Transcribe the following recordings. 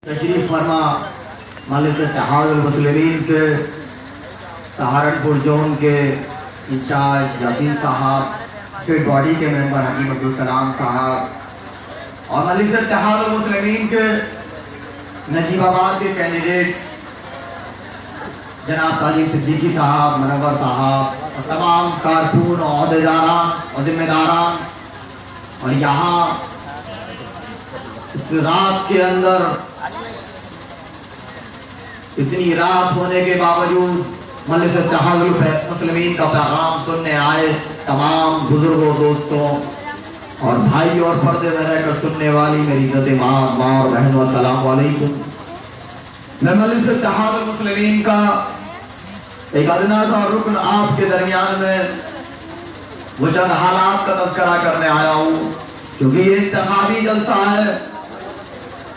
तशरीफ फरमा मालिक इत्तेहादुल मुस्लिमीन के सहारनपुर जोन के इंचार्ज यासीन साहब, स्टेट बॉडी के मेंबर हकीम अब्दुल सलाम साहब और मालिक इत्तेहादुल मुस्लिमीन के नजीबाबाद के कैंडिडेट जनाब तालिब सिद्दीकी साहब, मनवर साहब और तमाम कारकुन ओहदेदारान और जिम्मेदारान, और यहाँ इस रात के अंदर इतनी रात होने के बावजूद मजलिस इत्तेहादुल मुस्लिमीन का पैगाम सुनने आए तमाम बुजुर्गों, दोस्तों और भाई और पर्दे में रहकर सुनने वाली मेरी इज्जत माँ और बहनों, अस्सलाम वालेकुम। मैं मजलिस इत्तेहादुल मुस्लिमीन का एक अदना सा रुकन आपके दरमियान में वो चंद हालात का तज़किरा करने आया हूँ, क्योंकि ये इंतखाबी जलसा है।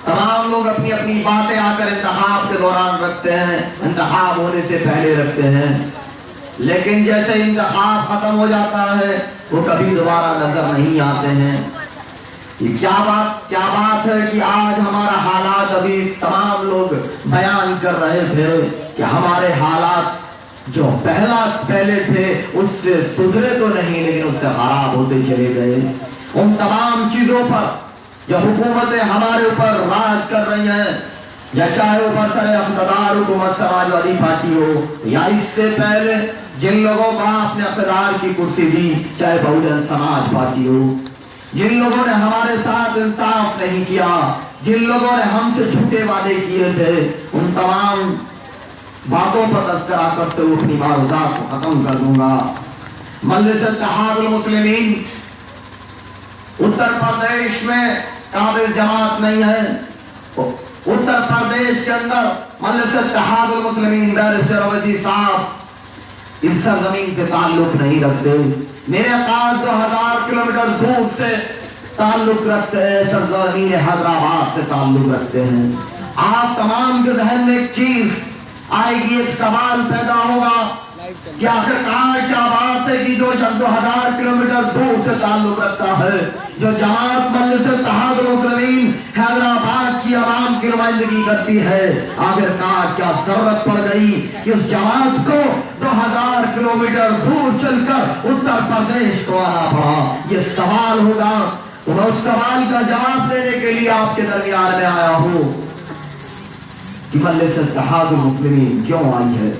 तमाम लोग अपनी अपनी बातें आकर इंतखाब के दौरान रखते हैं, इंतखाब होने से पहले रखते हैं, लेकिन जैसे इंतखाब खत्म हो जाता है वो कभी दोबारा नजर नहीं आते हैं। ये क्या बात है कि आज हमारा हालात, अभी तमाम लोग बयान कर रहे थे कि हमारे हालात जो पहले थे उससे सुधरे तो नहीं, लेकिन उससे खराब होते चले गए। उन तमाम चीजों पर जो हुकूमतें हमारे ऊपर राज कर रही हैं, या चाहे वो बरसर इक़्तिदार हुकूमत समाजवादी पार्टी हो, या इससे पहले जिन लोगों को आपने इक़्तिदार की कुर्सी दी, चाहे बहुजन समाज पार्टी हो, जिन लोगों ने हमारे साथ इंसाफ नहीं किया, जिन लोगों ने हमसे झूठे वादे किए थे, उन तमाम बातों पर तज़किरा करते हुए अपनी वारदात को खत्म कर दूंगा। मजलिस इत्तेहादुल मुस्लिमीन उत्तर प्रदेश में काबिल जमात नहीं है। उत्तर प्रदेश के अंदर मजलिस इत्तेहादुल मुस्लिमीन बैरिस्टर अवैसी साहब इस सरजमीन से ताल्लुक नहीं रखते। मेरे पास 2000 किलोमीटर दूर से ताल्लुक रखते हैं, सरजमीन हैदराबाद से ताल्लुक रखते हैं। आप तमाम के जहन में एक चीज आएगी, एक सवाल पैदा होगा कि आखिरकार क्या बात है कि जो 2000 किलोमीटर दूर से ताल्लुक रखता है, जो जमात मजलिस इत्तेहादुल मुस्लिमीन हैदराबाद की आवाम की नुमाइंदगी करती है, आखिरकार क्या जरूरत पड़ गई कि उस जमात को 2000 किलोमीटर दूर चलकर उत्तर प्रदेश को आना पड़ा? ये सवाल होगा। तो मैं उस सवाल का जवाब देने के लिए आपके दरमियान में आया हूँ कि मजलिस इत्तेहादुल मुस्लिमीन क्यों आई है।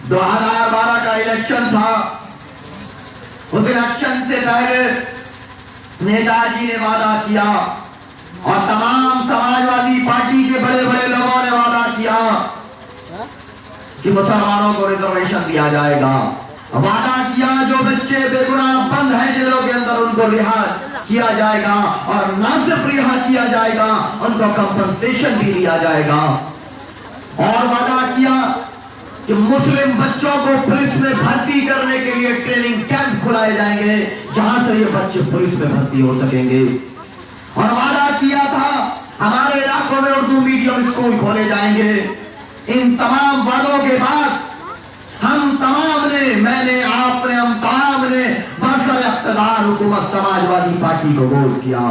2012 का इलेक्शन था, उस इलेक्शन से पहले नेताजी ने वादा किया और तमाम समाजवादी पार्टी के बड़े बड़े लोगों ने वादा किया कि मुसलमानों को रिजर्वेशन दिया जाएगा। वादा किया जो बच्चे बेगुनाह बंद है जेलों के अंदर उनको रिहा किया जाएगा, और न सिर्फ रिहा किया जाएगा, उनको कंपनसेशन भी दिया जाएगा। और वादा किया कि मुस्लिम बच्चों को पुलिस में भर्ती करने के लिए ट्रेनिंग कैंप खुलाए जाएंगे, जहां से ये बच्चे पुलिस में भर्ती हो सकेंगे। और वादा किया था हमारे इलाकों में उर्दू मीडियम स्कूल खोले जाएंगे। इन तमाम वादों के बाद हम तमाम ने, मैंने, आपने, हम तमाम ने बरसर इक़्तिदार हुकूमत समाजवादी पार्टी को वोट किया।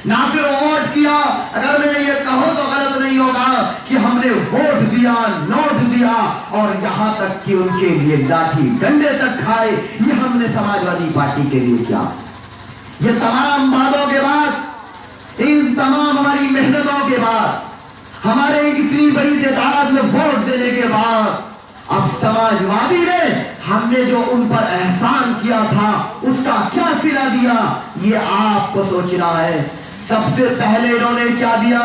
ना सिर्फ वोट किया, अगर मैं ये कहूं तो गलत नहीं होगा कि हमने वोट दिया, नोट दिया, और यहाँ तक कि उनके लिए लाठी डंडे तक खाए। ये हमने समाजवादी पार्टी के लिए किया। ये तमाम वादों के बाद, इन तमाम हमारी मेहनतों के बाद, हमारे इतनी बड़ी तादाद में वोट देने के बाद, अब समाजवादी ने हमने जो उन पर एहसान किया था उसका क्या सिला दिया, ये आपको सोचना है। सबसे पहले इन्होंने क्या दिया?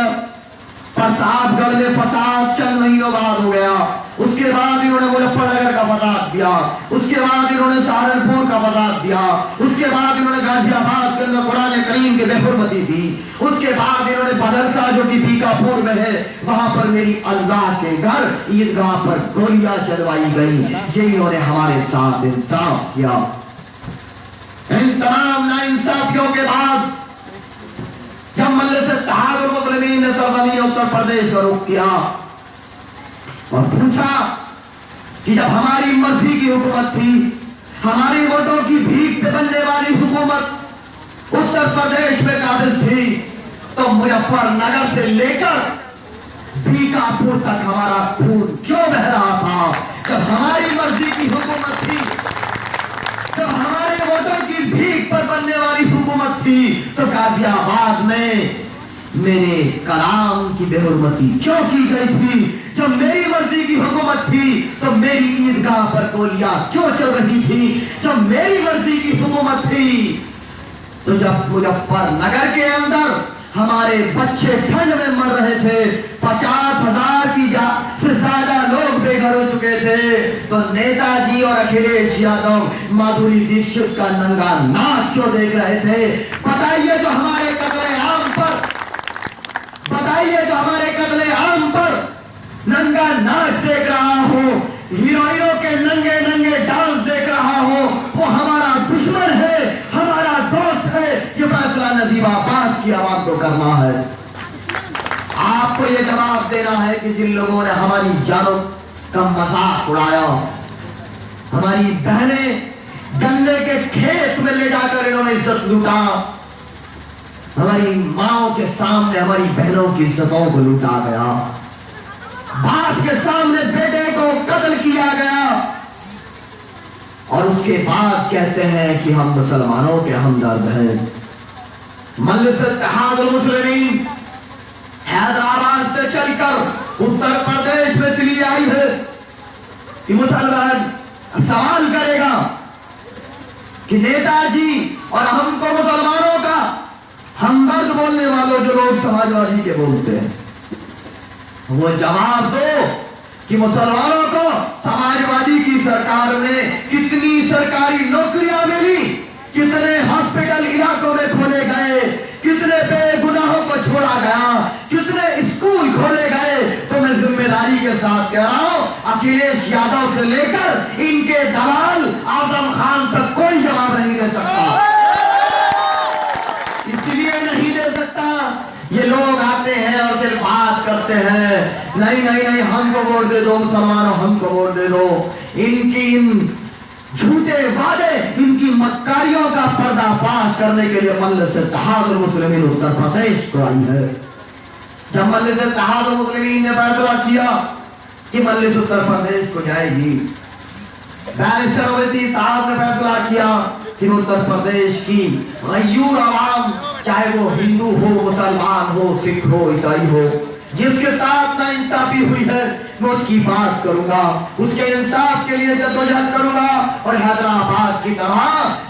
प्रतापगढ़ में फसाद चंद महीनों बाद हो गया। उसके बाद इन्होंने मुजफ्फरनगर का फसाद दिया, उसके बाद इन्होंने सहारनपुर का फसाद दिया, उसके बाद इन्होंने गाजियाबाद के अंदर कुरान करीम की बेहुरमती दी, उसके बाद इन्होंने बदरसा जो कि बीकापुर में है, वहां पर मेरी अल्लाह के घर ईदगाह पर गोलियां चलवाई गई। ये इन्होंने हमारे साथ इंसाफ किया। इन तमाम नाइंसाफियों के बाद जब मजलिस इत्तेहादुल मुस्लिमीन ने सरजमीन उत्तर प्रदेश का रुख किया और पूछा कि जब हमारी मर्जी की हुकूमत थी, हमारी वोटों की भीख पे बनने वाली हुकूमत उत्तर प्रदेश में काबिज थी, तो मुजफ्फरनगर से लेकर बीकापुर तक हमारा खून क्यों बह रहा था? जब हमारी मर्जी की हुकूमत थी, जब हमारे वोटों की भीख पर बनने वाली हुकूमत थी, तो गाजियाबाद में मेरे कलाम की बेहुरमती क्यों की गई थी? जब मेरी मर्जी की हुकूमत थी तो मेरी ईदगाह पर गोलियां क्यों चल रही थी? जब मेरी मर्जी की हुकूमत थी तो जब मुजफ्फरनगर के अंदर हमारे बच्चे ठंड में मर रहे थे, 50,000 से ज्यादा लोग बेघर हो चुके थे, तो नेताजी और अखिलेश यादव माधुरी दीक्षित का नंगा नाच क्यों देख रहे थे? बताइए जो हमारे कत्ले-आम पर, बताइए जो हमारे कत्ले-आम पर नंगा नाच देख रहा हो, हीरोइनों के नंगे नंगे डांस देख रहा हो, वो हमारा दुश्मन है, हमारा दोस्त है। ये फैसला नजीबाबाद की आवाम को करना है। आपको ये जवाब देना है कि जिन लोगों ने हमारी जानों का मजाक उड़ाया, हमारी बहनें गन्ने के खेत में ले जाकर इन्होंने इज्जत लूटा, हमारी माओं के सामने हमारी बहनों की इज्जतों को लूटा गया, बाप के सामने बेटे को कत्ल किया गया, और उसके बाद कहते हैं कि हम मुसलमानों के हमदर्द हैं। मजलिस इत्तेहादुल मुस्लिमीन हैदराबाद से चलकर उत्तर प्रदेश में चली आई है कि मुसलमान सवाल करेगा कि नेताजी और हमको मुसलमानों का हमदर्द बोलने वालों जो लोग समाजवादी के बोलते हैं, वो जवाब दो कि मुसलमानों को समाजवादी की सरकार में कितनी सरकारी नौकरियां मिली, कितने हॉस्पिटल इलाकों में खोले गए, कितने बेगुनाहों को छोड़ा गया, कितने स्कूल खोले गए। तो मैं जिम्मेदारी के साथ कह रहा हूं, अखिलेश यादव से लेकर इनके दलाल आजम खान तक कोई जवाब नहीं दे सकता। इसलिए नहीं दे सकता, ये लोग आते हैं और फिर बात करते हैं, नहीं नहीं नहीं हमको वोट दे दो, मुसलमानों हमको वोट दे दो। इनकी इन झूठे वादे, इनकी मक्कारियों का पर्दाफाश करने के लिए मजलिस इत्तेहादुल मुस्लिमीन उत्तर प्रदेश को आई है। जब मजलिस इत्तेहादुल मुस्लिमीन ने फैसला किया कि मजलिस उत्तर प्रदेश को जाएगी, बैरिस्टर ओवैसी साहब ने फैसला किया कि उत्तर प्रदेश की गयूर आवाम, चाहे वो हिंदू हो, मुसलमान हो, सिख हो, ईसाई हो, जिसके साथ नाइंसाफी हुई है मैं उसकी बात करूंगा, उसके इंसाफ के लिए जद्दोजहद करूंगा, और हैदराबाद की तरह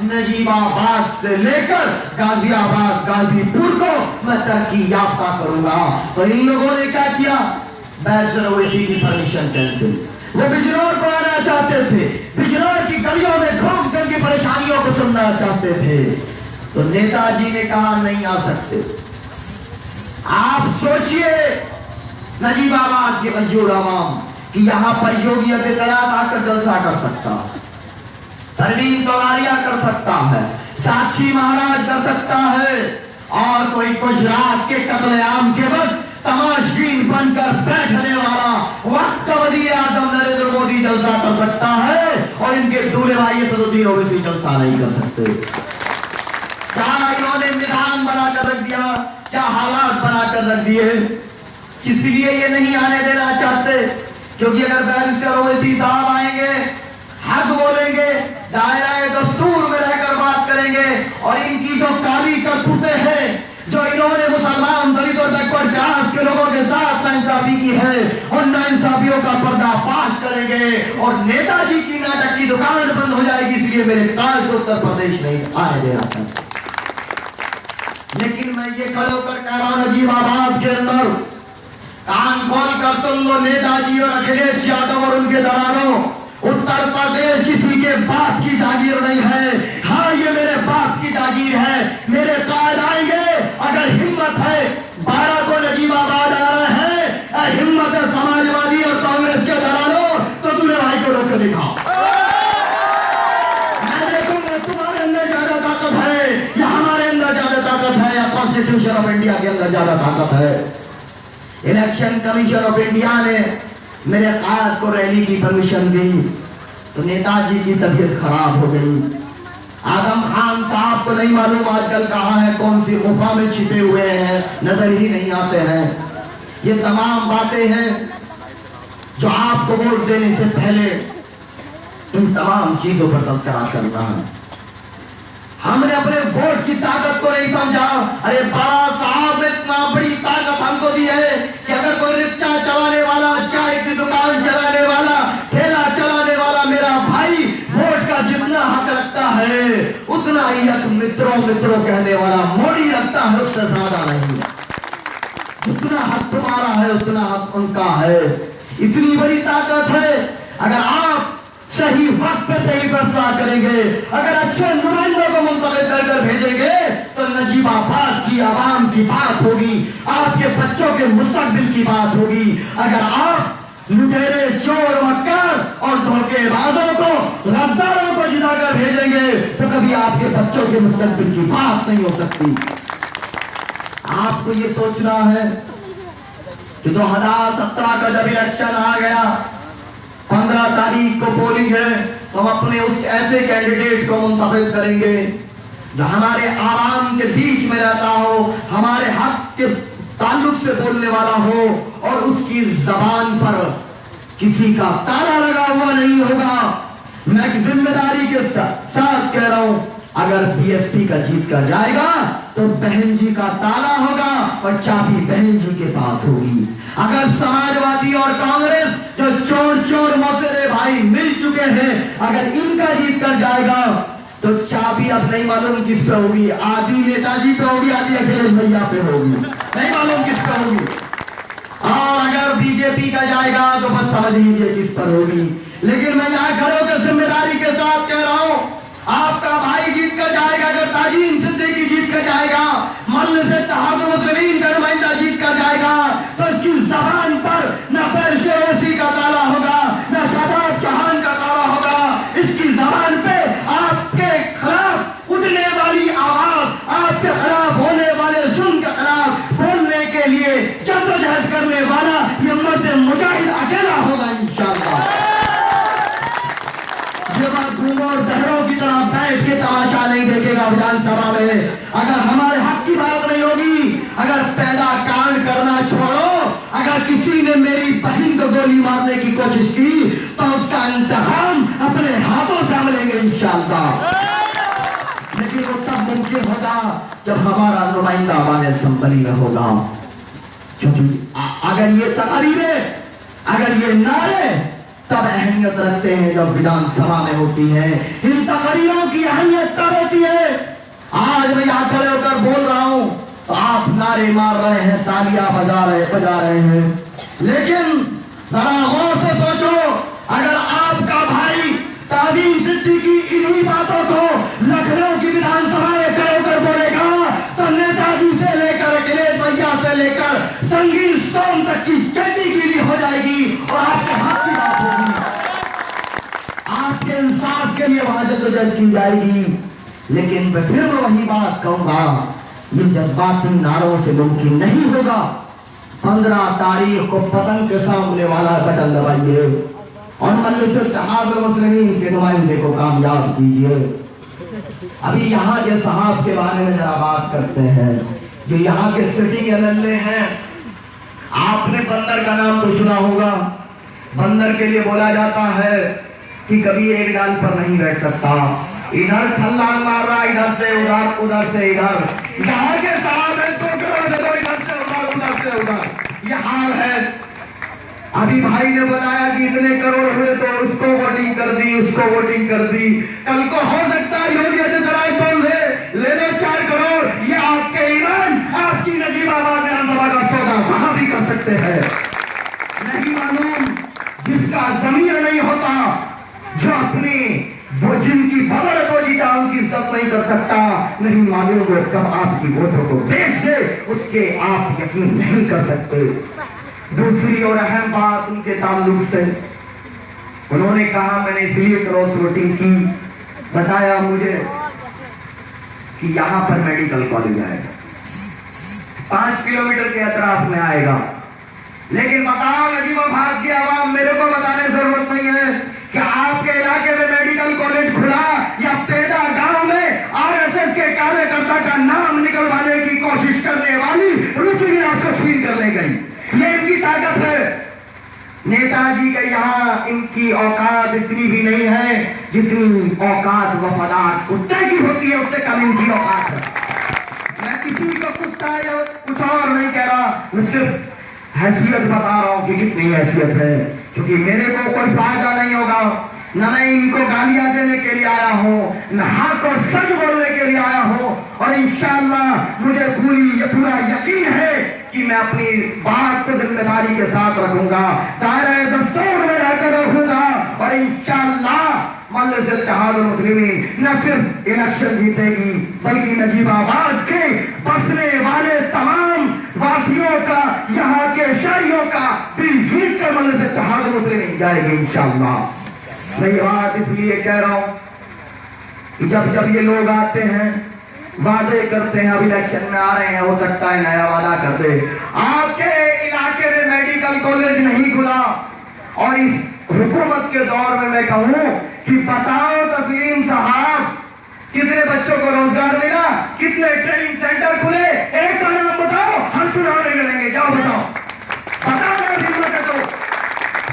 नजीबाबाद से लेकर गाजियाबाद, गाजीपुर को मैं तरक्की याफ्ता करूंगा। तो इन लोगों ने क्या किया? बैरिस्टर ओवैसी की परमिशन कैंसिल। वो बिजनौर को आना चाहते थे, बिजनौर की गलियों में घूम कर की परेशानियों को सुनना चाहते थे, तो नेताजी ने कहा नहीं आ सकते। आप सोचिए नजीबाबाद के मजदूर आवाम कि यहां पर योगी आदित्यनाथ आकर जलसा कर सकता है, परवीन तोगारिया कर सकता है, साक्षी महाराज कर सकता है, और कोई गुजरात के कत्लेआम के वक्त तमाशबीन बनकर बैठने वाला वक्त का वज़ीर आज़म नरेंद्र मोदी जलसा कर सकता है, और इनके दूल्हे भाई सदुद्दीन ओवैसी जलसा नहीं कर सकते। क्या इन्होंने निदान बनाकर रख दिया, क्या हालात बनाकर रख दिए? इसलिए ये नहीं आने देना चाहते, क्योंकि अगर बैरिस्टर ओवैसी साहब आएंगे, हक बोलेंगे, दायरा दस्तूर में रहकर बात करेंगे, और इनकी जो काली करतूतें हैं, जो इन्होंने मुसलमान, दलित और बैकवर्ड कास्ट के लोगों के साथ नाइंसाफी की है, उन नाइंसाफियों का पर्दाफाश करेंगे, और नेताजी की नाटक की दुकान बंद हो जाएगी। इसलिए मेरे काज को उत्तर प्रदेश नहीं आने देना चाहते। लेकिन मैं ये खड़े होकर कह रहा हूं, नजीबाबाद के अंदर कान खोल कर सुन लो नेताजी और अखिलेश यादव और उनके दलालों, उत्तर प्रदेश किसी के बाप की जागीर नहीं है। हाँ, ये मेरे बाप की जागीर है। मेरे काज आएंगे, अगर हिम्मत है 12 को नजीबाबाद आ रहे हैं, हिम्मत है समाजवादी और कांग्रेस के दलालों, तो दूल्हे भाई को रोक के दिखाओ। मैं देखूंगा तुम्हारे अंदर ज्यादा ताकत है या हमारे अंदर ज्यादा ताकत है, या कॉन्स्टिट्यूशन ऑफ इंडिया के अंदर ज्यादा ताकत है। इलेक्शन कमीशन ऑफ इंडिया ने मेरे काज को रैली की परमिशन दी, तो नेताजी की तबीयत खराब हो गई, आदम खान साहब को नहीं मालूम आजकल कहाँ है, कौन सी गुफा में छिपे हुए हैं, नजर ही नहीं आते हैं। ये तमाम बातें हैं जो आपको वोट देने से पहले इन तमाम चीजों पर तबसरा करना है। हमने अपने वोट की ताकत को नहीं समझा। अरे बाबा साहब ने इतना बड़ी ताकत हमको दी है कि अगर कोई रिक्शा चलाने वाला, चाय की दुकान चलाने वाला, ठेला चलाने वाला मेरा भाई वोट का जितना हक रखता है उतना ही हक मित्रों मित्रों कहने वाला मोदी रखता है, उससे ज्यादा नहीं। जितना हक तुम्हारा है उतना हक उनका है। इतनी बड़ी ताकत है। अगर आप सही वक्त पे सही फैसला करेंगे, अगर अच्छे नुमाइंदों को मुंतखब कर भेजेंगे तो नजीबाबाद की आवाम की बात होगी, आपके बच्चों के मुस्तकबिल की बात होगी। अगर आप लुटेरे, चोर, मक्कार और धोखेबाजों को, गद्दारों को जिताकर भेजेंगे तो कभी आपके बच्चों के मुस्तकबिल की बात नहीं हो सकती। आपको ये सोचना है कि 2017 का जब इलेक्शन आ गया, 15 तारीख को पोलिंग है, तो हम अपने उस ऐसे कैंडिडेट को मुंतखब करेंगे जो हमारे आवाम के बीच में रहता हो, हमारे हक के ताल्लुक से बोलने वाला हो और उसकी जबान पर किसी का ताला लगा हुआ नहीं होगा। मैं जिम्मेदारी के साथ कह रहा हूं, अगर बीएसपी का जीत कर जाएगा तो बहन जी का ताला होगा और चाबी बहन जी के पास होगी। अगर समाजवादी और कांग्रेस जो चोर चोर मौसेरे भाई मिल चुके हैं, अगर इनका जीत कर जाएगा तो चाबी अब नहीं मालूम किस पे होगी, आधी नेताजी पे होगी, आधी अखिलेश भैया पे होगी, नहीं मालूम किस पे होगी। और अगर बीजेपी का जाएगा तो बस समझ लीजिए किस पर होगी। लेकिन मैं यहां खड़े होकर जिम्मेदारी के साथ कह रहा हूं, आपका भाई जीत कर जाएगा, अगर ताजीम सिद्दीकी जीत कर जाएगा, मजलिस इत्तेहादुल मुस्लिमीन का नुमाइंदा जीत कर जाएगा तो इसकी जबान पर न पेशे ओसी का ताला होगा, न शादाब चौहान का ताला होगा। इसकी जबान पे आपके खिलाफ उठने वाली आवाज, आपके खिलाफ होने वाले जुल्म के खिलाफ बोलने के लिए जद्दोजहद करने वाला ये मर्द मुजाहिद अकेला होगा इंशाअल्लाह। और दहरों की तरह बैठ के तमाशा नहीं देखेगा विधानसभा में। अगर हमारे हक की बात नहीं होगी, अगर पैदा कांड करना छोड़ो, अगर किसी ने मेरी बहन को गोली मारने की कोशिश की तो उसका इंतकाम अपने हाथों से हम लेंगे इंशाअल्लाह। लेकिन वो तब मुमकिन होगा जब हमारा नुमाइंदा हमारे संबली में होगा। क्योंकि अगर ये तकरीरें, अगर ये नारे तब अहमियत रखते हैं जब विधानसभा में होती है। इन तकरीरों की अहमियत तब होती है। आज मैं यहां खड़े होकर बोल रहा हूं तो आप नारे मार रहे हैं, तालियां बजा रहे हैं, लेकिन जरा गौर से सोचो, अगर आपका भाई ताजीम सिद्दीकी इन्हीं बातों को लखनऊ की विधानसभा में खड़े होकर बोलेगा तो नेताजी से लेकर अखिलेश भैया से लेकर संगीन सोम तक की चड्डी गीली हो जाएगी और आपके हाथ की बात होगी। आपके इंसाफ के लिए वहां जद्दोजहद की जाएगी। लेकिन मैं फिर वही बात कहूंगा, ये जज्बाती नारों से मुमकिन नहीं होगा। 15 तारीख को पतंग के सामने वाला बटन दबाइए और मजलिस इत्तेहादुल मुस्लिमीन के नुमाइंदे को कामयाब कीजिए। अभी यहाँ के साहब के बारे में जरा बात करते हैं जो यहाँ के सिटिंग एमएलए हैं। आपने बंदर का नाम तो सुना होगा। बंदर के लिए बोला जाता है कि कभी एक डाल पर नहीं बैठ सकता, इधर छलांग मार रहा, इधर से उधर, उधर से इधर। यहाँ के साहब इधर से उधर, उधर से उधर, ये हाल है। अभी भाई ने बताया कि इतने करोड़ हुए तो उसको वोटिंग कर दी, उसको वोटिंग कर दी। कल को हो सकता है योगी आदित्यनाथ बोल दे ले लो 4 करोड़, ये आपके ईमान, आपकी नजीबाबाद विधानसभा का सौदा वहां भी कर सकते हैं। नहीं मालूम जिसका जमीन नहीं होता, जो अपनी वो जिनकी बदर को जीता उनकी इज्जत नहीं कर सकता, नहीं मालूम वो कब आपकी वोटों को बेच दे उसके आप यकीन नहीं कर सकते। दूसरी और अहम बात उनके ताल्लुक से, उन्होंने कहा मैंने इसलिए क्रॉस वोटिंग की, बताया मुझे कि यहां पर मेडिकल कॉलेज आएगा, 5 किलोमीटर के अतराफ में आएगा। लेकिन बताओ नजीबाबाद की आवाम, मेरे को बताने जरूरत नहीं है कि आपके इलाके में मेडिकल कॉलेज खुला या पेड़ा गांव में ताकत है। नेताजी के यहाँ इनकी औकात इतनी भी नहीं है जितनी औकात वफादार कुत्ते की होती है, उससे कम इनकी औकात है। मैं किसी को कुत्ता या कुछ और नहीं कह रहा, मैं सिर्फ हैसियत बता रहा हूं कि कितनी हैसियत है, क्योंकि मेरे को कोई फायदा नहीं होगा, न मैं इनको गालियां देने के लिए आया हूं, न हक और सच बोलने के लिए आया हूं। और इंशाअल्लाह मुझे पूरा यकीन है कि मैं अपनी बात को जिम्मेदारी के साथ रखूंगा, दायरे दस्तूर में रहकर रखूंगा, और इंशाअल्लाह मजलिस इत्तेहादुल मुस्लिमीन न सिर्फ इलेक्शन जीतेगी बल्कि नजीबाबाद के बसने वाले तमाम वासियों का, यहाँ के शहरियों का दिल जीत कर मजलिस इत्तेहादुल मुस्लिमीन जाएगी इंशाअल्लाह। मैं ये बात इसलिए कह रहा हूं कि जब जब ये लोग आते हैं वादे करते हैं, अब इलेक्शन में आ रहे हैं, हो सकता है नया वादा करते, आपके इलाके में मेडिकल कॉलेज नहीं खुला, और इस हुकूमत के दौर में मैं कहूं कि बताओ तस्लीम साहब कितने बच्चों को रोजगार मिला, कितने ट्रेनिंग सेंटर खुले, एक का नाम बताओ, हम चुनाव नहीं लड़ेंगे, जाओ बताओ,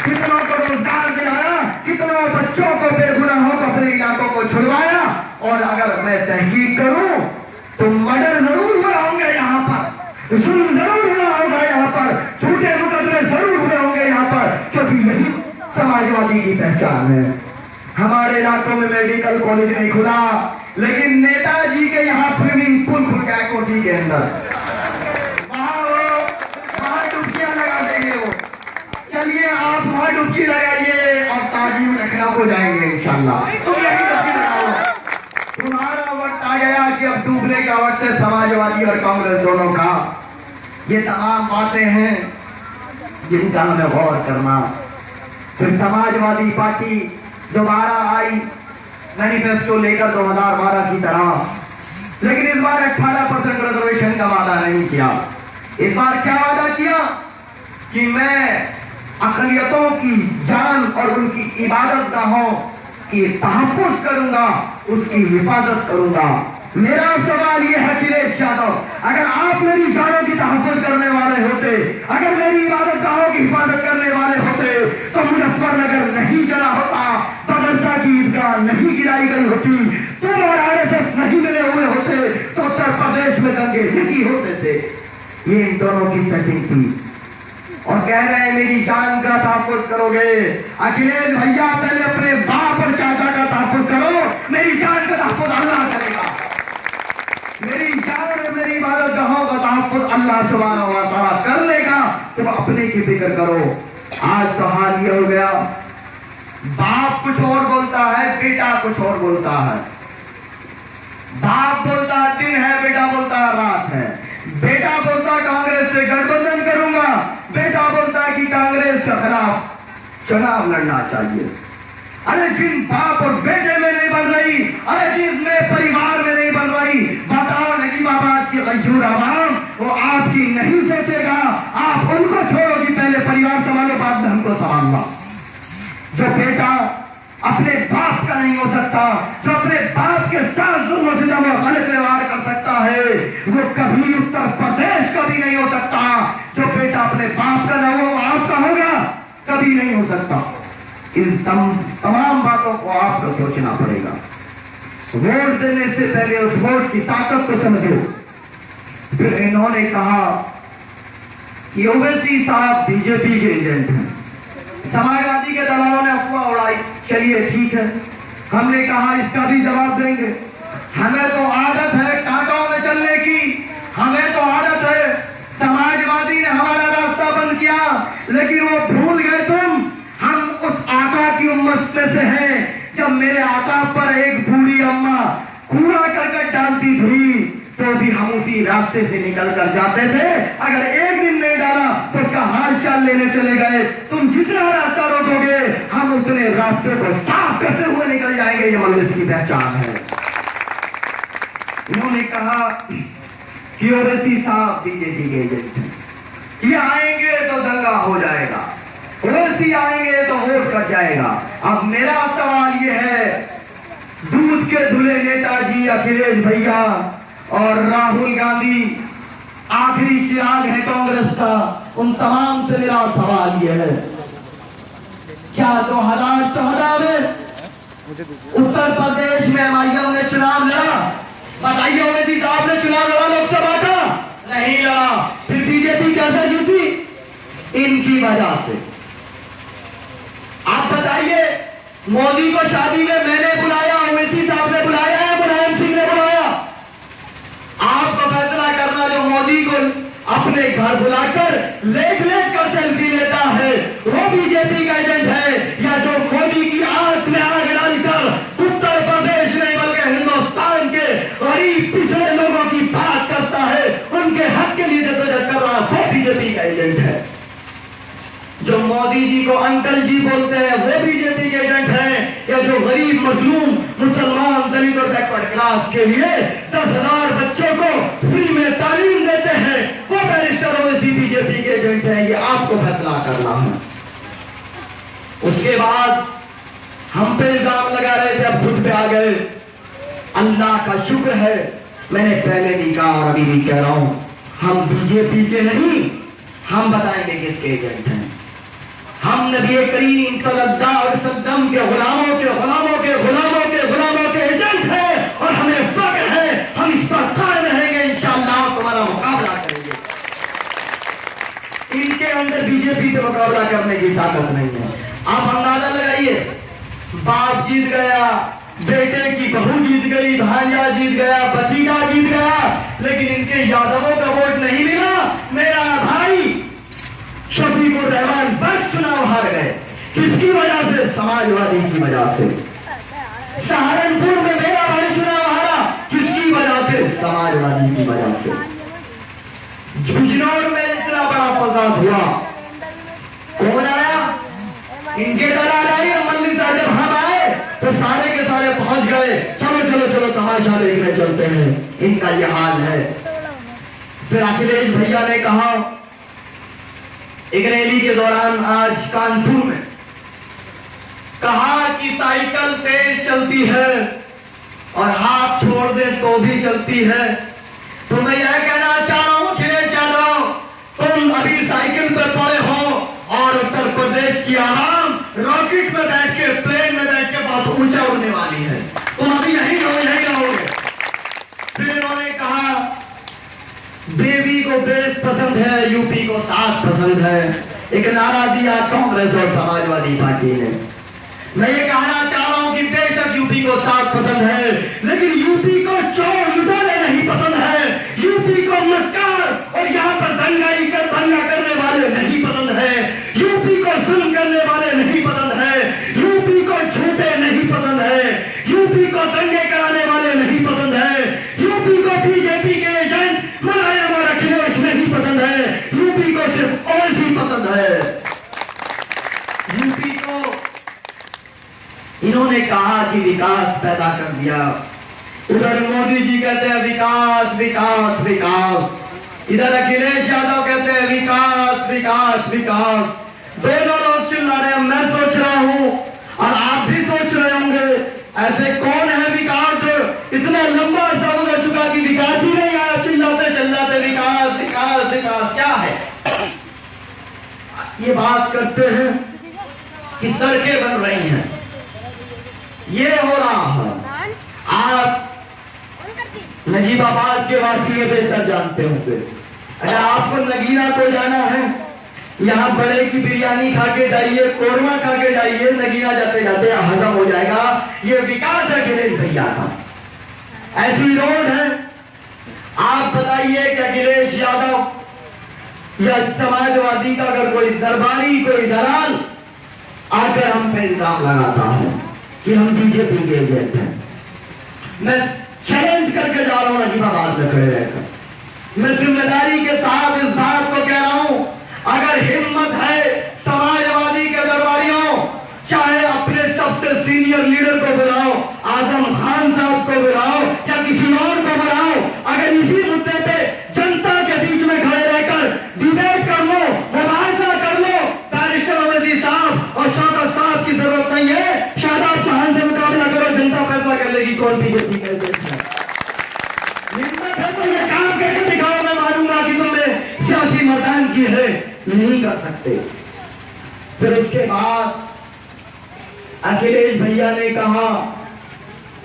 कितनों को रोजगार दिलाया, कितनों बच्चों को बेगुनाहों को अपने इलाकों को छुड़वाया। और अगर मैं तहकीक करूं तो मर्डर जरूर हुए होंगे यहाँ पर, जुल्म जरूर हुआ होगा यहाँ पर, झूठे मुकदमे जरूर हुए होंगे यहाँ पर, क्योंकि यही समाजवादी की पहचान है। हमारे इलाकों में मेडिकल कॉलेज नहीं खुला, लेकिन नेताजी के यहाँ स्विमिंग पूल खुल गया कोठी के अंदर, वहां डुबकियां लगा देंगे वो। चलिए आप वहां डुबकी लगाइए और ताजीम लखनऊ को जाएंगे इंशाल्लाह। तुम यही डुबकी लगाओ, तुम्हारा वक्त आ गया कि अब डूबने का वक्त है समाजवादी और कांग्रेस दोनों का। ये तमाम बातें हैं जिनका हमें गौर करना। फिर समाजवादी पार्टी दोबारा आई मैनिफेस्टो लेकर 2012 की तरह, लेकिन इस बार 18% रिजर्वेशन का वादा नहीं किया। इस बार क्या वादा किया कि मैं अक़लियतों की जान और उनकी इबादत गाहों की तहफ़्फ़ुज़ करूंगा, उसकी हिफाजत करूंगा। मेरा सवाल यह है अखिलेश यादव, अगर आप मेरी जानों की तहफ़्फ़ुज़ करने वाले होते, अगर मेरी इबादत गाहों की हिफाजत करने वाले होते, तो मुजफ्फरनगर नहीं जला होता, बदरसा की ईदगाह नहीं गिराई गई होती, तुम और आरएसएस नहीं मिले हुए होते, तो उत्तर प्रदेश में दंगे नहीं होते थे। ये इन दोनों की सेटिंग थी, और कह रहे हैं मेरी जान का तहफ़्फ़ुज़ करोगे। अखिलेश भैया पहले अपने बाप और चाचा का तहफ़्फ़ुज़ करो, मेरी जान का तहफ़्फ़ुज़ अल्लाह करेगा। मेरी जान और मेरी इबादत गाहों का तहफ़्फ़ुज़ अल्लाह सुब्हानहू व तआला कर लेगा, तुम अपने की फिक्र करो। आज तो हाल ये हो गया, बाप कुछ और बोलता है, बेटा कुछ और बोलता है। बाप बोलता है दिन है, बेटा बोलता है रात है। बेटा बोलता है कांग्रेस से गठबंधन करूंगा, बेटा बोलता है कि कांग्रेस के खिलाफ चुनाव लड़ना चाहिए। अरे जिन बाप और बेटे में नहीं बन रही, अरे जिसमें परिवार में नहीं बन रही, बताओ नजीबाबाद की गयूर आवाम वो आपकी नहीं सोचेगा। आप उनको छोड़ो कि पहले परिवार संभालो, बाद में हमको संभालना। जो बेटा अपने बाप का नहीं हो सकता, जो अपने बाप के साथ जुल्म सितम और गलत व्यवहार कर सकता है, वो कभी उत्तर प्रदेश का भी नहीं हो सकता। जो बेटा अपने बाप का न हो आपका होगा, कभी नहीं हो सकता। इन तमाम बातों को आपको सोचना पड़ेगा। वोट देने से पहले उस वोट की ताकत को समझो। फिर इन्होंने कहा कि ओवैसी साहब बीजेपी के एजेंट हैं, समाजवादी के दलालों ने अफवाह उड़ाई। चलिए ठीक है, हमने कहा इसका भी जवाब देंगे। हमें तो आदत है कांटों में चलने की, हमें तो आदत है। समाजवादी ने हमारा रास्ता बंद किया, लेकिन वो भूल गए तुम, हम उस आका की उम्मत में से हैं जब मेरे आका पर एक बूढ़ी अम्मा कूड़ा करकट डालती थी तो भी हम उसी रास्ते से निकल कर जाते थे। अगर एक दिन नहीं डाला तो उसका हाल चाल लेने चले गए। तुम जितना रास्ता रोकोगे हम उतने रास्ते को साफ करते हुए निकल जाएंगे। ये मजलिस की पहचान है। इन्होंने कहा कि ओवैसी साहब बीजेपी के एजेंट हैं, ये आएंगे तो दंगा हो जाएगा, ओवैसी आएंगे तो वोट कट जाएगा। अब मेरा सवाल ये है, दूध के धुले नेताजी अखिलेश भैया और राहुल गांधी आखिरी चिराग है कांग्रेस का, उन तमाम से मेरा सवाल यह है, क्या 2014 में उत्तर प्रदेश में एमआईएम ने चुनाव लड़ा? बताइए, ओवैसी साहब ने चुनाव लड़ा लोकसभा का? नहीं लड़ा। फिर बीजेपी कैसे जीती? इनकी वजह से। आप बताइए, मोदी को शादी में मैंने बुलाया, ओवैसी साहब ने बुलाया या मुलायम सिंह ने बुलाया? आपको फैसला करना, जो मोदी को अपने घर बुलाकर लेट कर सेल्फी लेता है वो बीजेपी का एजेंट है, या जो मोदी की आंख में आग डालकर उत्तर प्रदेश नहीं बल्कि हिंदुस्तान के गरीब पिछड़े लोगों की बात करता है, उनके हक के लिए जद्दोजहद कर रहा, वो बीजेपी का एजेंट है। जो मोदी जी को अंकल जी बोलते हैं वो बीजेपी के एजेंट हैं, या जो गरीब मजलूम मुसलमान दलित और बैकवर्ड क्लास के लिए 10,000 बच्चों को फ्री में तालीम देते हैं, वो बैरिस्टर ओवैसी बीजेपी के एजेंट हैं। ये आपको फैसला करना है। उसके बाद हम पे इल्जाम लगा रहे थे, अब खुद पे आ गए। अल्लाह का शुक्र है, मैंने पहले भी कहा और अभी भी कह रहा हूं, हम बीजेपी के नहीं, हम बताएंगे किसके एजेंट हैं। हम नबी करीम सल्लल्लाहु अलैहि वसल्लम के गुलामों के गुलामों के गुलामों के गुलामों के एजेंट हैं, और हमें फख्र है, हम इस पर कायम रहेंगे, इंशाअल्लाह तुम्हारा मुकाबला करेंगे। इनके अंदर बीजेपी से मुकाबला करने की ताकत नहीं है। आप अंदाजा लगाइए, बाप जीत गया, बेटे की बहू जीत गई, भांजा जीत गया, भतीजा जीत गया, लेकिन इनके यादवों का वोट नहीं मिला। मेरा भाई शफीकुर रहमान बख्श चुनाव हार गए, किसकी वजह से? समाजवादी की वजह से। सहारनपुर में मेरा भाई चुनाव हारा, किसकी वजह से? समाजवादी की वजह से। बिजनौर में इतना बड़ा फसाद हुआ, कौन आया? इनके दलाल आए, मल्लिक साहब जब हम आए तो सारे के सारे पहुंच गए, चलो चलो चलो तमाशा देखने चलते हैं। इनका यह हाल है। फिर अखिलेश भैया ने कहा एक रैली के दौरान आज कानपुर में, कहा कि साइकिल तेज चलती है और हाथ छोड़ दे तो भी चलती है। तो मैं यह कहना चाह रहा हूं, अखिलेश यादव, तुम अभी साइकिल पर पड़े हो और उत्तर प्रदेश की आवाम रॉकेट में बैठ के, प्लेन में बैठ के बहुत ऊंचा उड़ने वाली है, तुम अभी यहीं रहोगे। फिर इन्होंने कहा बेबी को बेस पसंद है, यूपी को साथ पसंद है। एक नारा दिया कांग्रेस और समाजवादी पार्टी ने। मैं ये कहना चाह रहा हूं कि बेशक यूपी को साथ पसंद है, लेकिन यूपी को चोर लुटेरे नहीं पसंद है, यूपी को मक्कार और यहाँ पर दंगा करने वाले नहीं पसंद है, यूपी को जुल्म करने वाले नहीं पसंद है, यूपी को झूठे नहीं पसंद है, यूपी को दंगे कराने वाले नहीं पसंद है, यूपी को बीजेपी के एजेंट मुलायम और अखिलेश नहीं पसंद है, यूपी को सिर्फ ओवैसी पसंद है। यूपी को इन्होंने कहा कि विकास पैदा कर दिया, उधर मोदी जी कहते हैं विकास विकास विकास, इधर अखिलेश यादव कहते हैं विकास विकास विकास। दोनों लोग चिल्ला रहे हैं। मैं सोच रहा हूं और आप भी सोच रहे होंगे, ऐसे कौन है विकास जो इतना लंबा अर्सा गुजर चुका कि विकास ही नहीं आया, चिल्लाते चिल्लाते विकास विकास विकास। क्या है ये बात करते हैं कि सड़कें बन रही हैं, ये हो रहा है। आप नजीबाबाद के वासी बेहतर जानते होंगे, अगर आपको नगीना को जाना है, यहाँ बड़े की बिरयानी खा के जाइए, कोरमा खा के जाइए, नगीना जाते जाते हजम हो जाएगा। ये विकास है अखिलेश भैया का, ऐसी रोड है। आप बताइए कि अखिलेश यादव या समाजवादी का अगर कोई दरबारी, कोई दलाल आकर हम पे इल्जाम लगाता है कि हम बीजेपी के एजेंट हैं, मैं चैलेंज करके जा रहा हूं नजीबाबाद में खड़े रहकर, मैं जिम्मेदारी के साथ इस बात को कह रहा हूं, अगर हिम्मत है समाजवादी के दरबारियों, चाहे अपने सबसे सीनियर लीडर को बुलाओ, आजम खान साहब को बुलाओ या किसी और को बुलाओ, अगर इसी मुद्दे पे जनता के बीच में खड़े रहकर डिबेट कर लो, मुबाहिसा कर लो, बैरिस्टर ओवैसी साहब और शौकत साहब की जरूरत नहीं है, शादाब चौहान से मुकाबला करो, जनता फैसला कर लेगी कौन बीजेपी का एजेंट है। हिम्मत है तो ये काम करके दिखाओ, मैं मानूंगा कि तुमने सियासी मैदान की है, कर सकते। फिर उसके बाद अखिलेश भैया ने कहा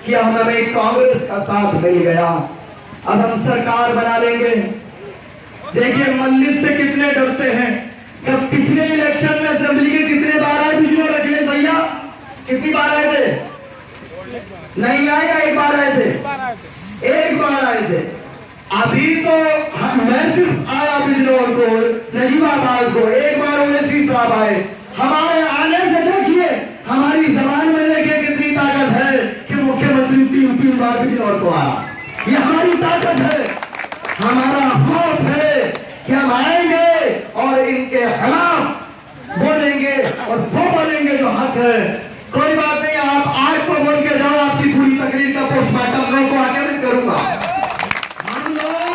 कि अब हमें कांग्रेस का साथ मिल गया, अब हम सरकार बना लेंगे। देखिए मल्लिक से कितने डरते हैं। जब पिछले इलेक्शन में असेंबली के कितने बार आए पिछले अखिलेश भैया, कितनी बार आए थे? नहीं आए या एक बार आए थे? एक बार आए थे। अभी तो मैं सिर्फ आया बिजनौर को, नजीबाबाद को, एक बार ओवैसी साहब आए। हमारे आने से देखिए हमारी जबान में देखिए कितनी ताकत है कि मुख्यमंत्री 3 बार बिजनौर को आया। ये हमारी ताकत है, हमारा खौफ है कि हम आएंगे और इनके खिलाफ बोलेंगे और वो बोलेंगे जो हक है। कोई बात नहीं, आप आज को बोल के जाओ, आपकी पूरी तकरीर का पोस्टमार्टम मैं को आगे भी करूंगा। हम लोग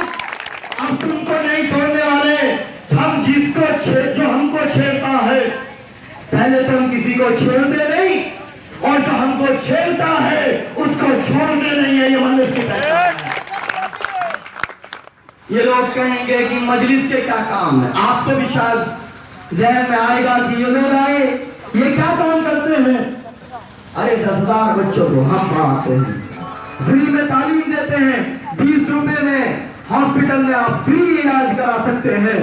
अब तुमको नहीं छोड़ने वाले। हम जिसको जो हमको छेड़ता है, पहले तो हम किसी को छेड़ते नहीं, और जो हमको छेड़ता है उसको छोड़ते नहीं है। ये मजलिस की पहचान है। ये लोग कहेंगे कि मजलिस के क्या काम है, आपको भी शायद जहन में आएगा कि ये लोग आए ये क्या काम करते हैं। अरे 10,000 बच्चों को हम पढ़ाते हैं, फ्री में तालीम देते हैं, 20 रुपए में हॉस्पिटल में आप फ्री इलाज करा सकते हैं।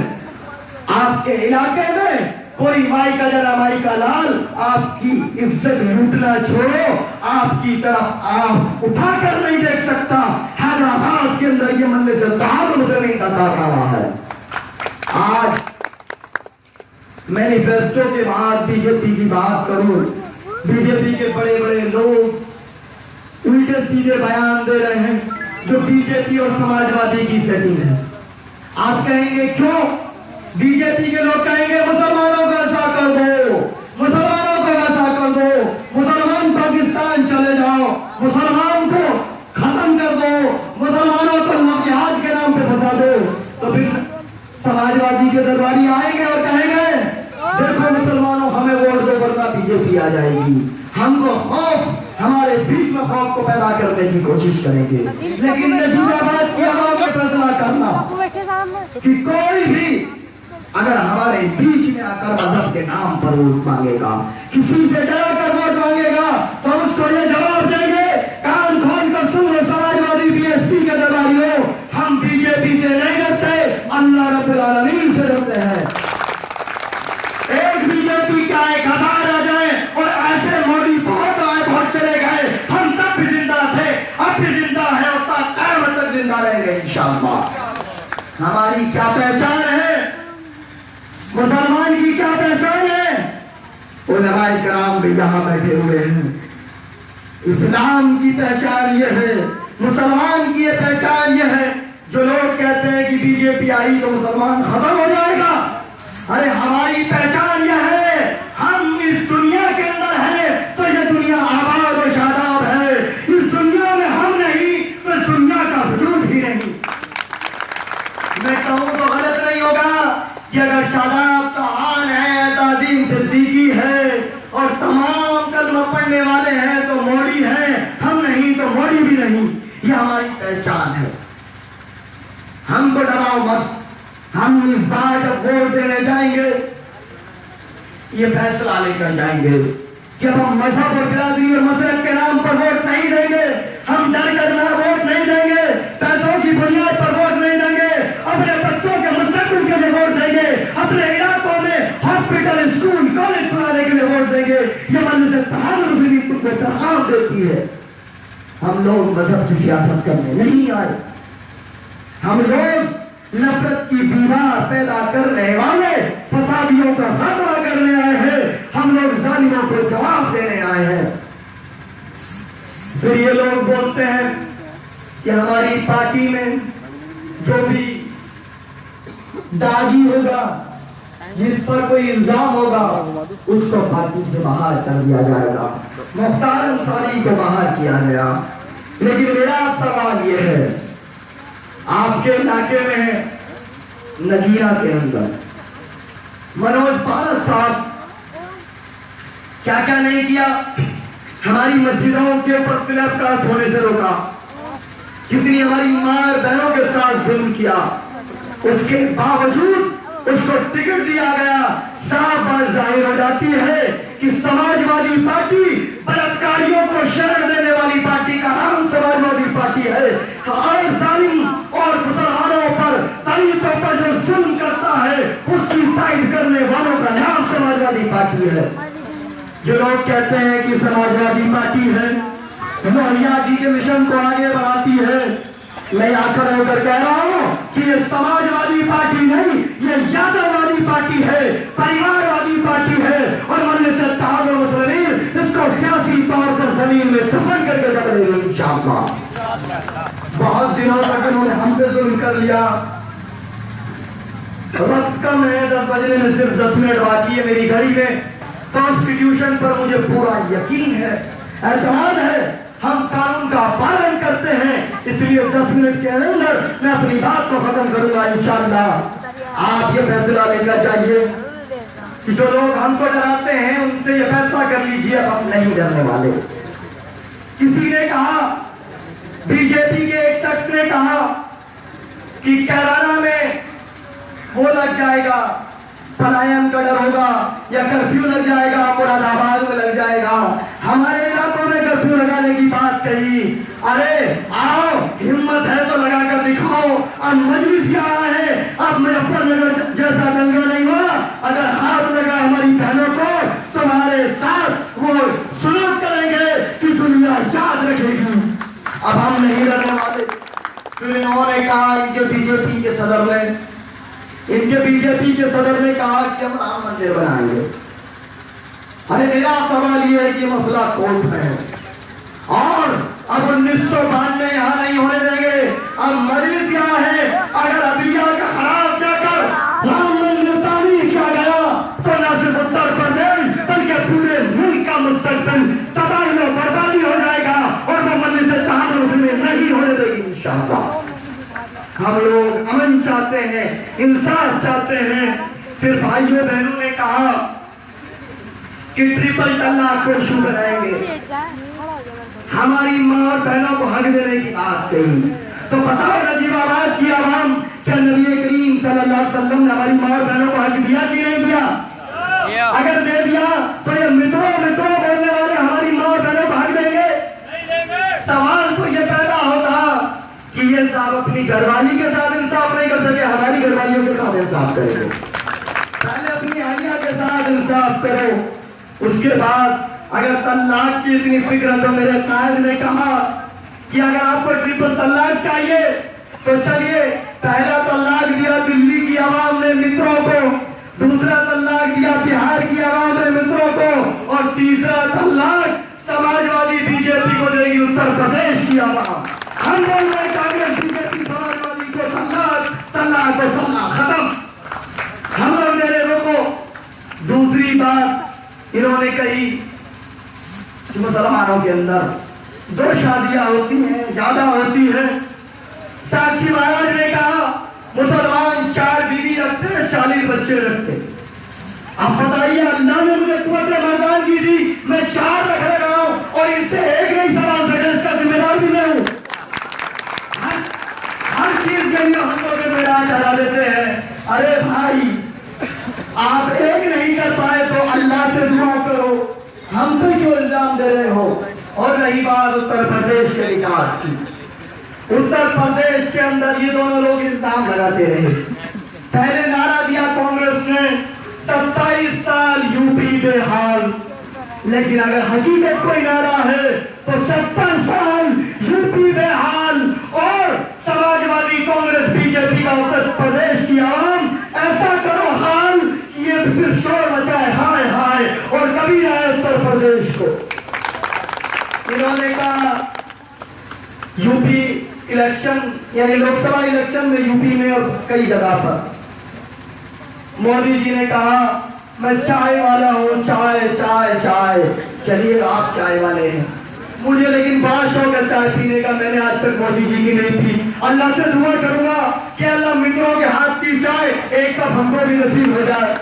आपके इलाके में कोई माई का जरा माई का लाल आपकी इज्जत लूटना छोड़ो, आपकी तरफ आप उठा कर नहीं देख सकता। हैदराबाद के अंदर ये मल्ले से नहीं का रहा है। आज मैनिफेस्टो के बाद बीजेपी की बात करूं, बीजेपी के बड़े बड़े लोग उल्टे सीधे बयान दे रहे हैं जो बीजेपी और समाजवादी की सेटिंग है। आप कहेंगे क्यों? बीजेपी के लोग कहेंगे मुसलमानों को ऐसा कर दो, मुसलमानों को ऐसा कर दो, मुसलमान पाकिस्तान चले जाओ, मुसलमान को खत्म कर दो, मुसलमानों को जिहाद के नाम पे फंसा दो। तो फिर समाजवादी के दरबारी आएंगे और कहेंगे देखो मुसलमानों हमें वोट दो वरना बीजेपी आ जाएगी। हमको खौफ, हमारे बीच में खौफ को पैदा करने की कोशिश करेंगे। लेकिन नजीबाबाद की आवाज में फैसला करना कि कोई भी अगर हमारे बीच में आकर मजहब के नाम पर वोट मांगेगा, किसी से डरा कर वोट मांगेगा, तो उसको ये जवाब देंगे कान खोल कर सुन लो समाजवादी बीएसपी के दरबारियों, हम बीजेपी से नहीं डरते, अल्लाह रब्बुल आलमीन से डरते हैं। एक बीजेपी का 1000 आ जाए और ऐसे मोदी बहुत आए बहुत चले गए, हम तब भी जिंदा थे, अब भी जिंदा है और क़यामत तक जिंदा रहेंगे इंशाअल्लाह। हमारी क्या पहचान है, मुसलमान की क्या पहचान है? उलमाए किराम भी यहाँ बैठे हुए हैं। इस्लाम की पहचान यह है, मुसलमान की यह पहचान यह है। जो लोग कहते हैं कि बीजेपी आई तो मुसलमान खत्म हो जाएगा, अरे हमारी पहचान यह है, हम इस दुनिया के अंदर है तो यह दुनिया आबाद और शादाब है। इस दुनिया में हम नहीं तो इस दुनिया का वजूद ही नहीं। मैं कहूं तो गलत नहीं होगा कि अगर शादाब का हाल है, ताजीम सिद्दीकी है और तमाम कलमा पढ़ने वाले हैं तो मोदी है, हम नहीं तो मोदी भी नहीं। ये हमारी पहचान है। हमको डराओ मत, हम इस बार जब वोट देने जाएंगे ये फैसला लेकर जाएंगे कि अब हम मजहब और बिरादरी और मसलक के नाम पर वोट नहीं देंगे, हम डर कर वोट नहीं देंगे, पैसों की बुनियाद पर वोट नहीं देंगे, अपने बच्चों के मुस्तकबिल के लिए वोट देंगे, अपने इलाकों में हॉस्पिटल स्कूल कॉलेज बनाने के लिए वोट देंगे। ये मजलिस इत्तेहाद को तरखाम देती है। हम लोग मजहब की सियासत करने नहीं आए, हम लोग नफरत की दीवार पैदा करने वाले फसादियों का खात्मा करने आए हैं। हम लोग जालिमों को जवाब देने आए हैं। फिर ये लोग बोलते हैं कि हमारी पार्टी में जो भी दागी होगा, जिस पर कोई इल्जाम होगा, उसको पार्टी से बाहर कर दिया जाएगा। मुख्तार अंसारी को बाहर किया गया। लेकिन मेरा सवाल यह है, आपके इलाके में है नगीना के अंदर मनोज पारस साहब क्या क्या नहीं किया, हमारी मस्जिदों के ऊपर स्लैब कास्ट होने से रोका, कितनी हमारी माँ बहनों के साथ जुल्म किया, उसके बावजूद उसको टिकट दिया गया, साफ बात जाहिर हो जाती है कि समाजवादी पार्टी बलात्कारियों को शरण देने वाली पार्टी का नाम समाजवादी पार्टी है, और जालिम और मुसलमानों पर दलितों पर जो जुल्म करता है उसकी साइड करने वालों का नाम समाजवादी पार्टी है। जो लोग कहते हैं कि समाजवादी पार्टी है, मोहल्ला जी के मिशन को आगे बढ़ाती है, मैं आकर होकर कह रहा हूं कि ये समाजवादी पार्टी नहीं, ये यादववादी पार्टी है, परिवारवादी पार्टी है, और मजलिस इत्तेहाद मुस्लिमीन इसको सियासी तौर पर जमीन में दफन करके रख देंगे इंशाअल्लाह। बहुत दिनों तक इन्होंने हम पे जुल्म कर लिया। वक्त कम है, 10 बजने में सिर्फ 10 मिनट बाकी है मेरी घड़ी में। कॉन्स्टिट्यूशन पर मुझे पूरा यकीन है, एतमाद है, हम कानून का पालन करते हैं, इसलिए 10 मिनट के अंदर मैं अपनी बात को खत्म करूंगा इंशाअल्लाह। आप ये फैसला लेकर जाइए कि जो लोग हमको डराते हैं उनसे ये फैसला कर लीजिए, अब हम नहीं डरने वाले। किसी ने कहा, बीजेपी के एक शख्स ने कहा कि कैराना में वो लग जाएगा, पलायन का डर होगा, या कर्फ्यू लग जाएगा, मुरादाबाद में लग जाएगा। हमारे इलाकों में कर्फ्यू लगाने की बात कही, अरे आओ, हिम्मत है तो लगा कर दिखाओ। अब मजलिस यहाँ है, अब मुजफ्फरनगर जैसा दंगा नहीं हुआ, अगर हाथ लगा हमारी बहनों को तुम्हारे साथ वो सुलूक करेंगे कि दुनिया याद रखेगी। अब हम नहीं डरने वाले। फिर इन्होंने कहा, इनके बीजेपी के सदर ने कहा कि हम राम मंदिर बनाएंगे। अरे मेरा सवाल ये है कि मसला कौन है, और अब 1992 यहाँ नहीं होने देंगे। अब मरीज यहाँ है, अगर अदलिया का खराब जाकर राम मंदिर तामीर किया गया तो न सिर्फ उत्तर प्रदेश बल्कि पूरे मुल्क का मुस्तकबिल तबाही और बर्बादी हो जाएगा, और वो मजलिस इत्तेहाद मुस्लिमीन नहीं होने देगी इंशाअल्लाह। हम लोग अमन चाहते हैं, इंसाफ चाहते हैं। फिर भाइयों बहनों ने कहा कि ट्रिपल तलाक को शुरू कराएंगे, हमारी माँ और बहनों को हक देने की बात कही। तो बताओ नजीबाबाद की आवाम, क्या नबी करीम सल्लल्लाहु अलैहि वसल्लम ने हमारी माँ और बहनों को हक दिया कि नहीं दिया? अगर दे दिया तो ये मित्रों बोलने वाले हमारी माँ और बहनों को हक देंगे? सवाल तो ये पैदा होगा कि ये साहब अपनी घरवाली के साथ इंसाफ नहीं कर सके, हमारी घरवालियों के साथ इंसाफ करेंगे। पहले अपनी अहलिया के साथ इंसाफ करो, उसके बाद अगर तलाक की इतनी फिक्र है तो मेरे कायद ने कहा कि अगर आपको ट्रिपल तलाक चाहिए तो चलिए, पहला तलाक दिया दिल्ली की आवाम ने मित्रों को, दूसरा तलाक दिया बिहार की आवाम ने मित्रों को, और तीसरा तलाक समाजवादी बीजेपी को देगी उत्तर प्रदेश की आवाम। हम बोल रहे कांग्रेस बीजेपी समाजवादी को तलाक खत्म, हम लोग मेरे रोको। दूसरी बात इन्होंने कही, मुसलमानों के अंदर 2 शादियां होती हैं, ज्यादा होती है। साक्षी महाराज ने कहा मुसलमान 4 बीवी रखते हैं, 40 बच्चे रखते। अब बताइए, अल्लाह ने मुझे कुव्वत मर्दान की दी, मैं 4 रख रहा हूं और इससे एक नहीं संभाल सके, इसका जिम्मेदार भी मैं हूं। हर चीज के लिए हम लोग जिम्मेदार ठहरा देते हैं। अरे भाई, आप एक नहीं कर पाए तो अल्लाह से दुआ करो, हम तो क्यों इल्जाम दे रहे हो। और रही बात उत्तर प्रदेश के विकास की, उत्तर प्रदेश के अंदर ये दोनों लोग इल्जाम लगाते रहे। पहले नारा दिया कांग्रेस ने 27 साल यूपी बेहाल, लेकिन अगर हकीकत कोई नारा है तो 70 साल यूपी बेहाल। और समाजवादी कांग्रेस बीजेपी का उत्तर प्रदेश की आवाम ऐसा करो हाल कि ये फिर शोर मचाए, हाय हाय, और कभी आए उत्तर प्रदेश को। इन्होंने कहा यूपी इलेक्शन यानी लोकसभा इलेक्शन में यूपी में और कई जगह पर मोदी जी ने कहा मैं चाय वाला हूँ, चाय चाय चाय। चलिए आप चाय वाले हैं, मुझे लेकिन बड़ा शौक है चाय पीने का, मैंने आज तक मोदी जी की नहीं पी। अल्लाह से दुआ करूंगा कि अल्लाह मित्रों के हाथ की चाय एक कप हमको भी नसीब हो जाए।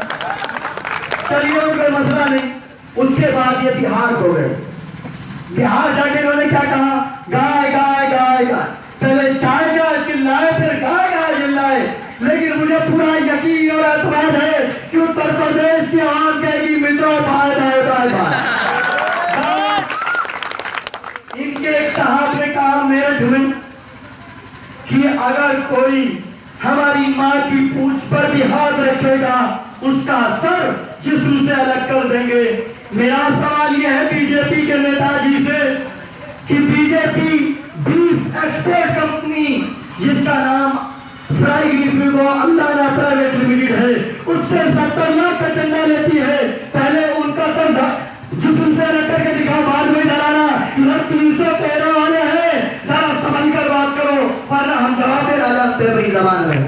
चलिए कोई मसला नहीं। उसके बाद ये बिहार को गए, बिहार जाके इन्होंने क्या कहा, गाय गाय गाय गाय। पहले चाय गाय चिल्लाए, फिर गाय गाय चिल्लाए, लेकिन मुझे पूरा यकीन और आवाज जाएगी मित्रों बाय बाय बाय बाय। इनके एक साहब ने कहा मेरठ में कि अगर कोई हमारी माँ की पूंछ पर भी हाथ रखेगा उसका सर जिस्म से अलग कर देंगे। मेरा सवाल यह है बीजेपी के नेताजी से कि बीजेपी बीफ एक्सपोर्ट कंपनी जिसका नाम अल्लाह प्राइवेट लिमिटेड है उससे 70 लाख का चंदा लेती है। पहले उनका सर जिस्म से अलग करके दिखाओ, बाद में डराना 313 वाले हैं, जरा समझ कर बात करो वरना हम जवाब दे डालते हैं जबान में।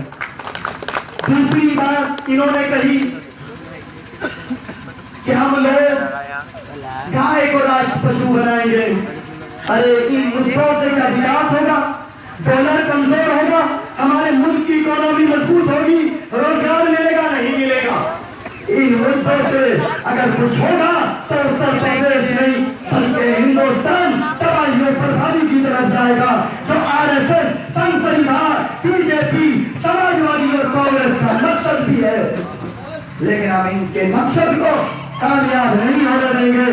दूसरी बात इन्होंने कही कि हम लोग गाय को राष्ट्र पशु बनाएंगे। अरे इन मुद्दों से क्या विकास होगा? डॉलर कमजोर होगा, हमारे मुल्क की इकोनॉमी मजबूत होगी, रोजगार मिलेगा नहीं मिलेगा? इन मुद्दों से अगर कुछ होगा तो उत्तर प्रदेश नहीं बल्कि हिंदुस्तान तबाही और बर्बादी की तरफ जाएगा, जो आरएसएस, संघ परिवार, बीजेपी, समाजवादी और कांग्रेस का मकसद भी है। लेकिन हम इनके मकसद को कामयाब नहीं होने देंगे।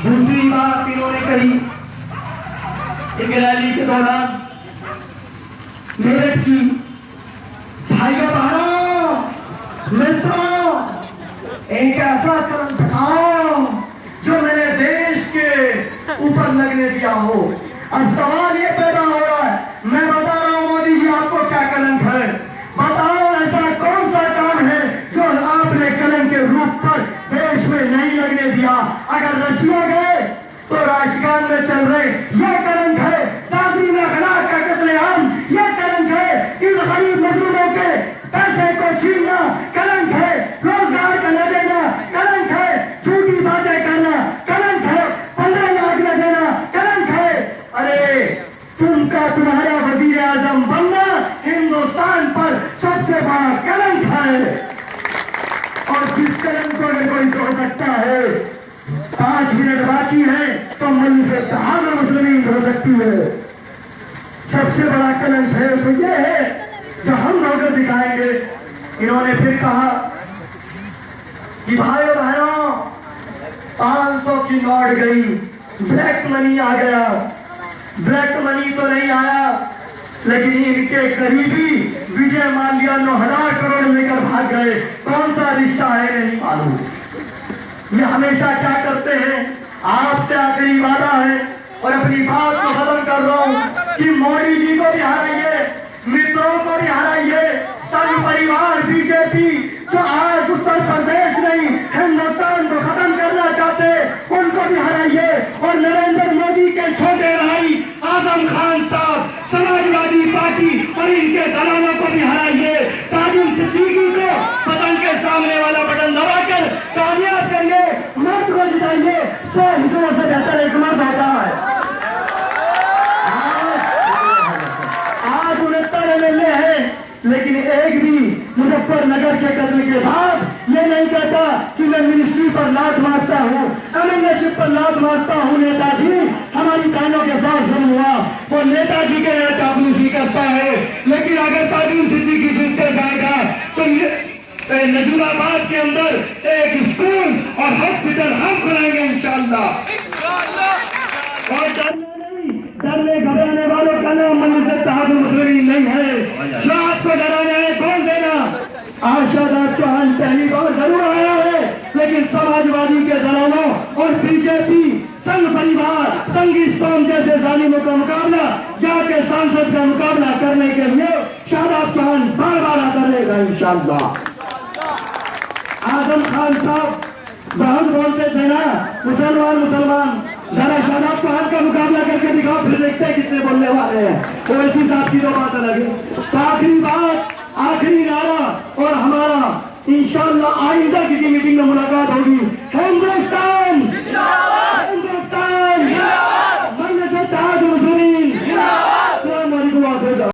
दूसरी बात इन्होंने कही एक रैली के दौरान मेरठ की भाइयों बहनों मित्रों एक ऐसा कदम उठाओ जो मेरे देश के ऊपर लगने दिया हो। अब सवाल ये पैदा हो रहा है, मैं बता रहा हूं मोदी जी आपको क्या कलंक है, बताओ ऐसा कौन सा काम है जो आपने कलंक के रूप पर देश में नहीं लगने दिया। अगर रशिया गए तो राजकान में चल रहे यह कलंक है, ताजरीन अखलाक का कत्लेआम यह कलंक है, इन गरीब मजदूरों के पैसे को छीनना कलंक है, रोजगार का न देना कलंक है, झूठी बातें करना कलंक है, 15 लाख न देना कलंक है। अरे तुम्हारा वजीर आजम बनना हिंदुस्तान पर सबसे बड़ा कलंक है। और जिस कलंक को कोई तोड़ सकता है, 5 मिनट बाकी है तो मजलिस मुस्लिमीन हो सकती है। सबसे बड़ा कलंक है तो ये है जो हम लोग दिखाएंगे। इन्होंने फिर कहा कि भाइयों बहनों 500 की नोट गई, ब्लैक मनी आ गया। ब्लैक मनी तो नहीं आया, लेकिन इनके करीबी विजय माल्या 9,000 करोड़ लेकर भाग गए। कौन सा रिश्ता है नहीं मालूम। ये हमेशा क्या करते हैं, आपसे आखिरी वादा है और अपनी बात को खत्म कर रहा हूं कि मोदी जी को भी हराइए, मित्रों को भी हराइए, संघ परिवार बीजेपी जो आज उत्तर प्रदेश नहीं हिंदुस्तान को खत्म करना चाहते उनको भी हराइए। और नरेंद्र मोदी के छोटे भाई आजम खान साहब समाजवादी पार्टी और इनके दलालों को भी हराइए। ताजुल सिद्दीकी को पतंग के सामने वाला बटन दबाकर कामयाब करिए, मर्द को जिताइए। 100 हिंदुओं से बेहतर एक मर्द होता है। आज 69 MLA है, लेकिन एक भी मुजफ्फरनगर के कत्ल के बाद ये नहीं कहता कि मैं मिनिस्ट्री पर लात मारता हूँ, एमएलएशिप पर लात मारता हूँ। नेताजी हमारी कानों के साथ जुल्म हुआ, वो नेताजी के यहाँ चापलूसी करता है। लेकिन अगर ताजुल सिद्दीकी जीतते जाएगा तो नजूराबाद के अंदर एक स्कूल और हॉस्पिटल हम खुलाएंगे इंशाअल्लाह। और डरने घबराने वालों का नाम मजलिस मुस्लिमीन नहीं है। जो आपको डराना है कौन देना? आशादार चौहान पहली बार जरूर आया है, लेकिन समाजवादी के दलालों और बीजेपी, संघ परिवार, संघी स्तंभ जैसे जालिमों का मुकाबला जाके सांसद का मुकाबला करने के लिए शादाब चौहान बार बार आता रहेगा इंशाअल्लाह। आजम खान साहब बहुत बोलते थे ना, मुसलमान जरा शादाब चौहान का मुकाबला करके दिखाओ, फिर देखते हैं कितने बोलने वाले हैं। तो वैसी साहब की तो बात अलग है। तो आखिरी बात, आखिरी नारा और हमारा इंशाअल्लाह आइंदा की मीटिंग में मुलाकात होगी। हिंदुस्तान